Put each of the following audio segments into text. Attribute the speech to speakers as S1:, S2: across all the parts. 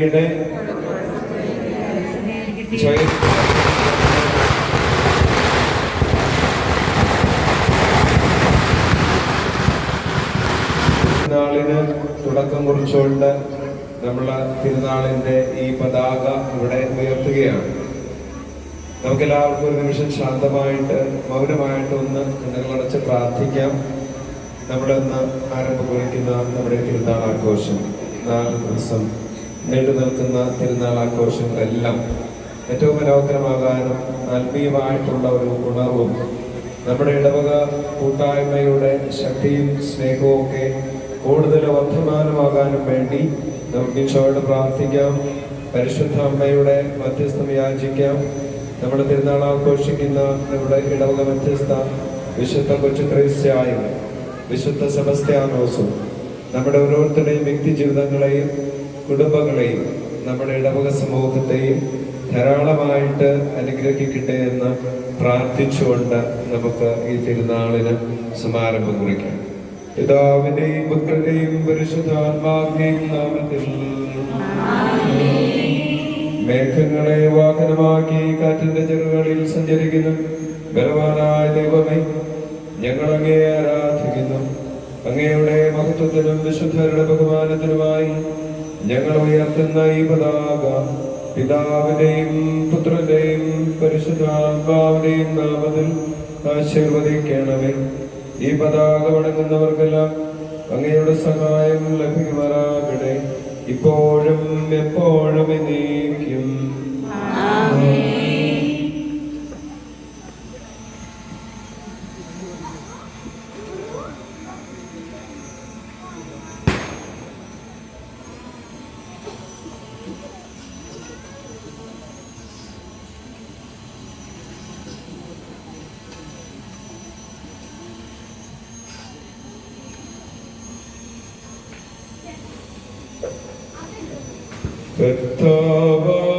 S1: സ്നേഹിക്കട്ടെ. തിരുനാളിന് തുടക്കം കുറിച്ചുകൊണ്ട് നമ്മൾ തിരുനാളിന്റെ ഈ പതാക ഇവിടെ ഉയർത്തുകയാണ്. നമുക്കെല്ലാവർക്കും ഒരു നിമിഷം ശാന്തമായിട്ട് മൗനമായിട്ട് ഒന്ന് കണ്ണുകളടച്ച് പ്രാർത്ഥിക്കാം. നമ്മളിന്ന് ആരംഭം കുറിക്കുന്ന നമ്മുടെ തിരുനാൾ ആഘോഷം, 4 ദിവസം നീണ്ടു നിൽക്കുന്ന തിരുനാൾ ആഘോഷങ്ങളെല്ലാം ഏറ്റവും മനോഹരമാകാനും ആത്മീയമായിട്ടുള്ള ഒരു ഉണർവും നമ്മുടെ ഇടവക കൂട്ടായ്മയുടെ ശക്തിയും സ്നേഹവും ഒക്കെ കൂടുതൽ വർദ്ധമാനമാകാനും വേണ്ടി നമുക്ക് ഈശോയോട് പ്രാർത്ഥിക്കാം. പരിശുദ്ധ അമ്മയുടെ മധ്യസ്ഥം യാചിക്കാം. നമ്മുടെ തിരുനാൾ ആഘോഷിക്കുന്ന നമ്മുടെ ഇടവക മധ്യസ്ഥ വിശുദ്ധ കൊച്ചു ത്രേസ്യായും വിശുദ്ധ സെബസ്ത്യാനോസും നമ്മുടെ ഓരോരുത്തരുടെയും വ്യക്തി ജീവിതങ്ങളെയും കുടുംബങ്ങളെയും നമ്മുടെ ഇടവക സമൂഹത്തെയും ധാരാളമായിട്ട് അനുഗ്രഹിക്കട്ടെ എന്ന് പ്രാർത്ഥിച്ചുകൊണ്ട് നമുക്ക് ഈ തിരുനാളിന് സമാരംഭം കുറിക്കാം. പിതാവിന്റെയും പുത്രന്റെയും പരിശുദ്ധാത്മാവിന്റെയും നാമത്തിൽ. മേഘങ്ങളെ വാഹനമാക്കി കാറ്റിന്റെ ചെറുകളിൽ സഞ്ചരിക്കുന്ന ബലവാനായ ദൈവമേ, ഞങ്ങൾ അങ്ങയെ ആരാധിക്കുന്നു. അങ്ങയുടെ മഹത്വത്തിനും വിശുദ്ധരുടെ ബഹുമാനത്തിനുമായി ഞങ്ങൾ ഉയർത്തുന്ന ഈ പതാക പിതാവിന്റെയും പുത്രന്റെയും പരിശുദ്ധാത്മാവിന്റെയും നാമത്തിൽ ആശീർവദിക്കണമേ. ഈ പതാക വണങ്ങുന്നവർക്കെല്ലാം അങ്ങയുടെ സഹായം ലഭിക്കുമാറാകട്ടെ, ഇപ്പോഴും എപ്പോഴും എന്നേക്കും.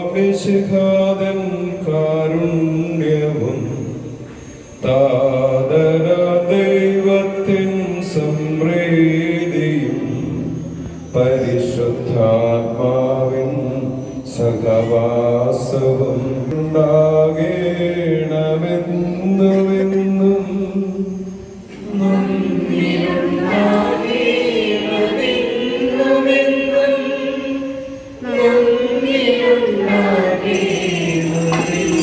S1: കർത്താവാമിശിഹാതൻ കാരുണ്യവും താതര ദൈവത്തിൻ സംപ്രീതിയും പരിശുദ്ധാത്മാവിൻ സഹവാസവും